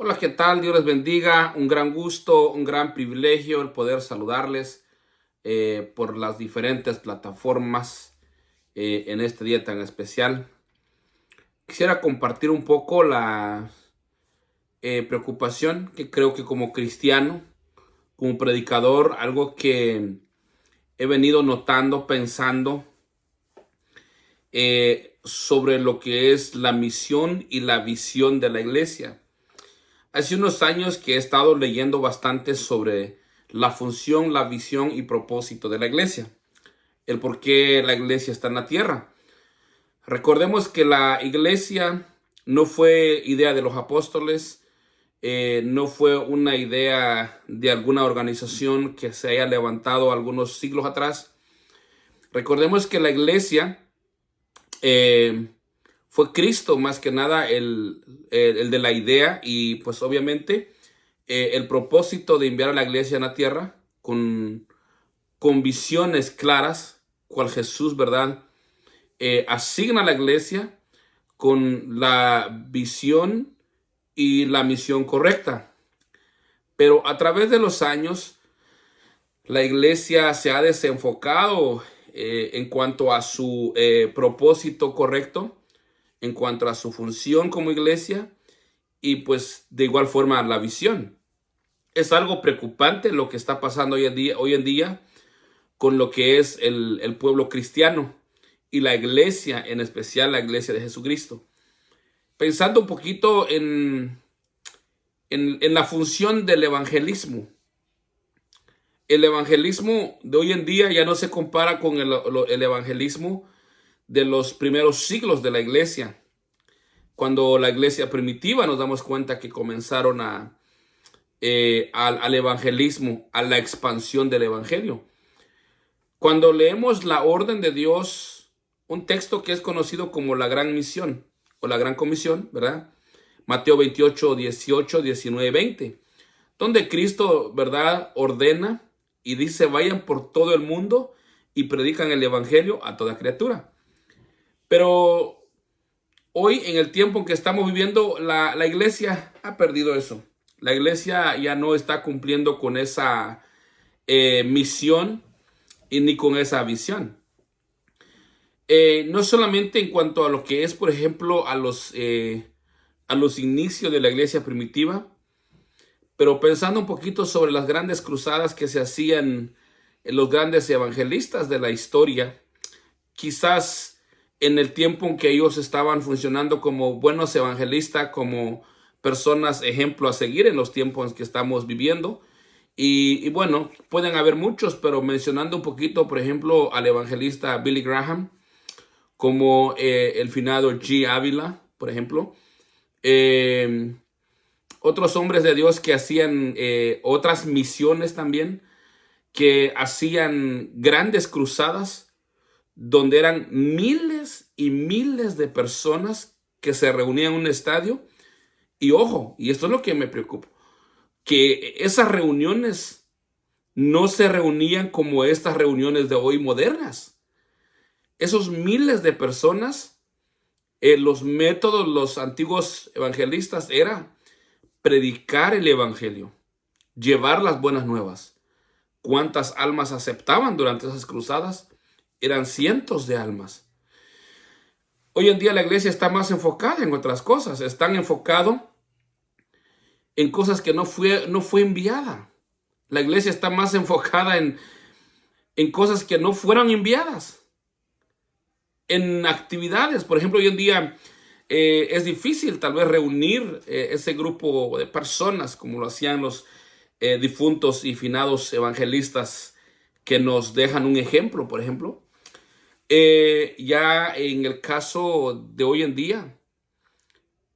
Hola, ¿qué tal? Dios les bendiga. Un gran gusto, un gran privilegio el poder saludarles por las diferentes plataformas en este día tan especial. Quisiera compartir un poco la preocupación que creo que como cristiano, como predicador, algo que he venido notando, pensando sobre lo que es la misión y la visión de la iglesia. Hace unos años que he estado leyendo bastante sobre la función, la visión y propósito de la iglesia, el por qué la iglesia está en la tierra. Recordemos que la iglesia no fue idea de los apóstoles, no fue una idea de alguna organización que se haya levantado algunos siglos atrás. Recordemos que la iglesia eh, fue Cristo más que nada el de la idea y pues obviamente el propósito de enviar a la iglesia en la tierra con visiones claras, cual Jesús, ¿verdad? Asigna a la iglesia con la visión y la misión correcta. Pero a través de los años, la iglesia se ha desenfocado en cuanto a su propósito correcto, en cuanto a su función como iglesia y pues de igual forma la visión. Es algo preocupante lo que está pasando hoy en día con lo que es el pueblo cristiano y la iglesia, en especial la iglesia de Jesucristo. Pensando un poquito en la función del evangelismo. El evangelismo de hoy en día ya no se compara con el evangelismo de los primeros siglos de la iglesia. Cuando la iglesia primitiva nos damos cuenta que comenzaron al evangelismo, a la expansión del evangelio. Cuando leemos la orden de Dios, un texto que es conocido como la gran misión o la gran comisión, ¿verdad? Mateo 28, 18, 19, 20, donde Cristo, ¿verdad?, ordena y dice: vayan por todo el mundo y predican el evangelio a toda criatura. Pero hoy, en el tiempo en que estamos viviendo, la iglesia ha perdido eso. La iglesia ya no está cumpliendo con esa misión y ni con esa visión. No solamente en cuanto a lo que es, por ejemplo, a los inicios de la iglesia primitiva, pero pensando un poquito sobre las grandes cruzadas que se hacían en los grandes evangelistas de la historia, quizás en el tiempo en que ellos estaban funcionando como buenos evangelistas, como personas ejemplo a seguir en los tiempos que estamos viviendo. Y bueno, pueden haber muchos, pero mencionando un poquito, por ejemplo, al evangelista Billy Graham, como el finado G. Ávila, por ejemplo. Otros hombres de Dios que hacían otras misiones también, que hacían grandes cruzadas, donde eran miles y miles de personas que se reunían en un estadio. Y ojo, y esto es lo que me preocupa, que esas reuniones no se reunían como estas reuniones de hoy modernas. Esos miles de personas, los métodos, los antiguos evangelistas era predicar el evangelio, llevar las buenas nuevas. ¿Cuántas almas aceptaban durante esas cruzadas? Eran cientos de almas. Hoy en día la iglesia está más enfocada en otras cosas. Están enfocado en cosas que no fue enviada. La iglesia está más enfocada en cosas que no fueron enviadas. En actividades, por ejemplo, hoy en día es difícil tal vez reunir ese grupo de personas como lo hacían los difuntos y finados evangelistas que nos dejan un ejemplo, por ejemplo. Ya en el caso de hoy en día,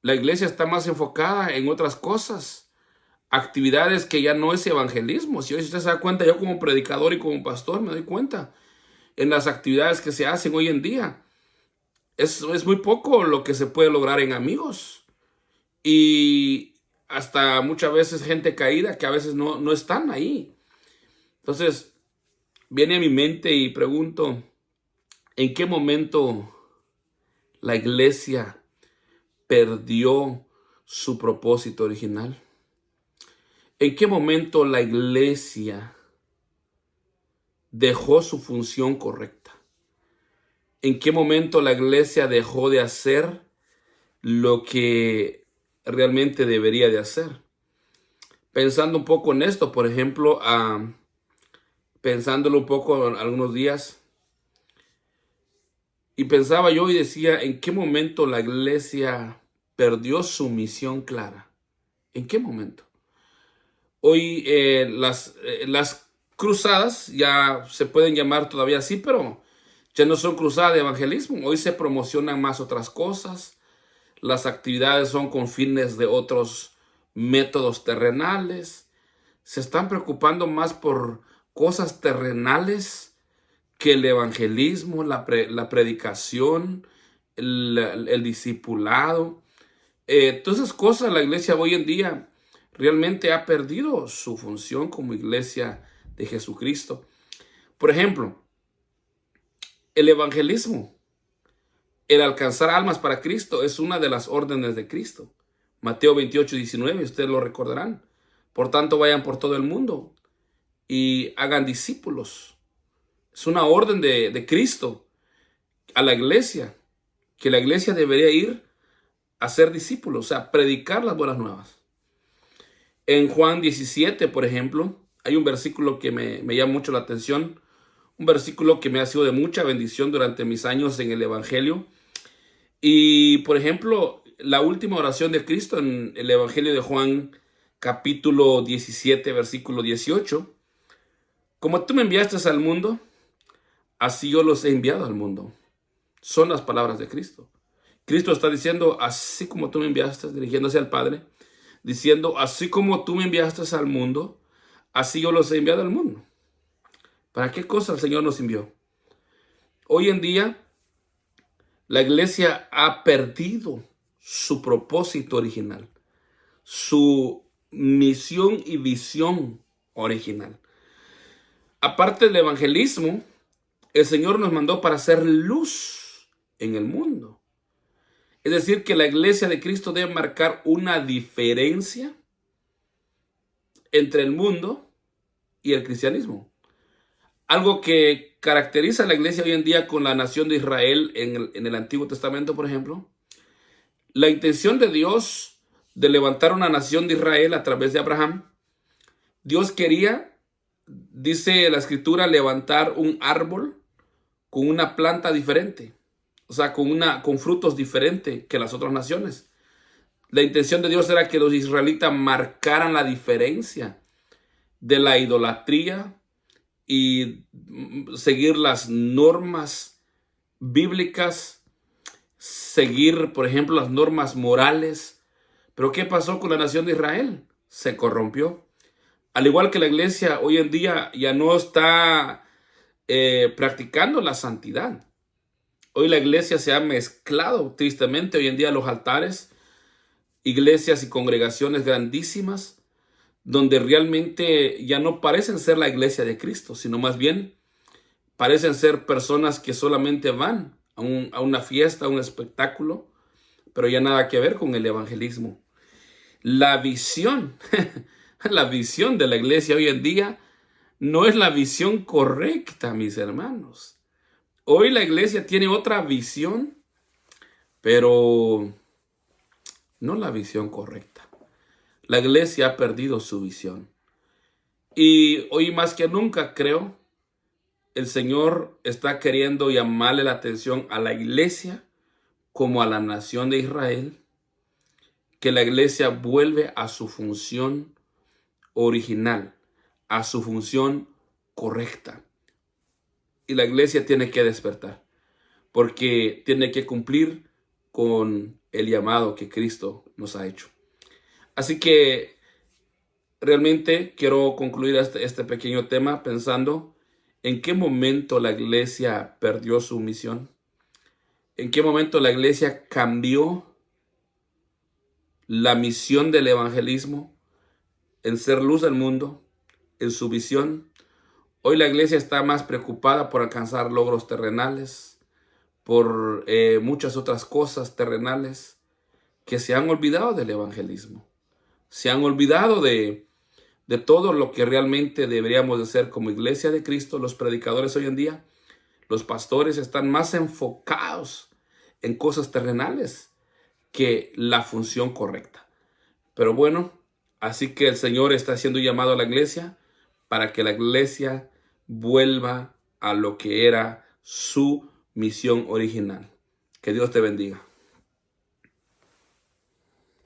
la iglesia está más enfocada en otras cosas, actividades que ya no es evangelismo. Si hoy usted se da cuenta, yo como predicador y como pastor me doy cuenta en las actividades que se hacen hoy en día. Es muy poco lo que se puede lograr en amigos. Y hasta muchas veces gente caída que a veces no están ahí. Entonces, viene a mi mente y pregunto, ¿en qué momento la iglesia perdió su propósito original? ¿En qué momento la iglesia dejó su función correcta? ¿En qué momento la iglesia dejó de hacer lo que realmente debería de hacer? Pensando un poco en esto, por ejemplo, pensándolo un poco algunos días, y pensaba yo y decía, ¿en qué momento la iglesia perdió su misión clara? ¿En qué momento? Hoy las cruzadas ya se pueden llamar todavía así, pero ya no son cruzadas de evangelismo. Hoy se promocionan más otras cosas. Las actividades son con fines de otros métodos terrenales. Se están preocupando más por cosas terrenales que el evangelismo, la predicación, el discipulado. Todas esas cosas la iglesia hoy en día realmente ha perdido su función como iglesia de Jesucristo. Por ejemplo, el evangelismo, el alcanzar almas para Cristo, es una de las órdenes de Cristo. Mateo 28:19, ustedes lo recordarán. Por tanto, vayan por todo el mundo y hagan discípulos. Es una orden de Cristo a la iglesia, que la iglesia debería ir a ser discípulos, o sea, predicar las buenas nuevas. En Juan 17, por ejemplo, hay un versículo que me llama mucho la atención, un versículo que me ha sido de mucha bendición durante mis años en el Evangelio. Y, por ejemplo, la última oración de Cristo en el Evangelio de Juan, capítulo 17, versículo 18. Como tú me enviaste al mundo, así yo los he enviado al mundo. Son las palabras de Cristo. Cristo está diciendo, así como tú me enviaste, dirigiéndose al Padre, diciendo, así como tú me enviaste al mundo, así yo los he enviado al mundo. ¿Para qué cosa el Señor nos envió? Hoy en día, la iglesia ha perdido su propósito original, su misión y visión original. Aparte del evangelismo, el Señor nos mandó para hacer luz en el mundo. Es decir, que la iglesia de Cristo debe marcar una diferencia entre el mundo y el cristianismo. Algo que caracteriza a la iglesia hoy en día con la nación de Israel en el Antiguo Testamento, por ejemplo. La intención de Dios de levantar una nación de Israel a través de Abraham. Dios quería, dice la Escritura, levantar un árbol con una planta diferente. O sea, con frutos diferentes que las otras naciones. La intención de Dios era que los israelitas marcaran la diferencia de la idolatría y seguir las normas bíblicas, seguir, por ejemplo, las normas morales. Pero ¿qué pasó con la nación de Israel? Se corrompió. Al igual que la iglesia hoy en día ya no está practicando la santidad. Hoy la iglesia se ha mezclado tristemente hoy en día los altares, iglesias y congregaciones grandísimas, donde realmente ya no parecen ser la iglesia de Cristo, sino más bien parecen ser personas que solamente van a una fiesta, a un espectáculo, pero ya nada que ver con el evangelismo. La visión, la visión de la iglesia hoy en día no es la visión correcta, mis hermanos. Hoy la iglesia tiene otra visión, pero no la visión correcta. La iglesia ha perdido su visión. Y hoy más que nunca, creo, el Señor está queriendo llamarle la atención a la iglesia como a la nación de Israel, que la iglesia vuelve a su función original, a su función correcta. Y la iglesia tiene que despertar, porque tiene que cumplir con el llamado que Cristo nos ha hecho. Así que realmente quiero concluir este pequeño tema pensando en qué momento la iglesia perdió su misión, en qué momento la iglesia cambió la misión del evangelismo en ser luz del mundo, en su visión. Hoy la iglesia está más preocupada por alcanzar logros terrenales, por muchas otras cosas terrenales, que se han olvidado del evangelismo. Se han olvidado de todo lo que realmente deberíamos de ser como iglesia de Cristo. Los predicadores hoy en día, los pastores están más enfocados en cosas terrenales que la función correcta. Pero bueno, así que el Señor está haciendo llamado a la iglesia para que la iglesia vuelva a lo que era su misión original. Que Dios te bendiga.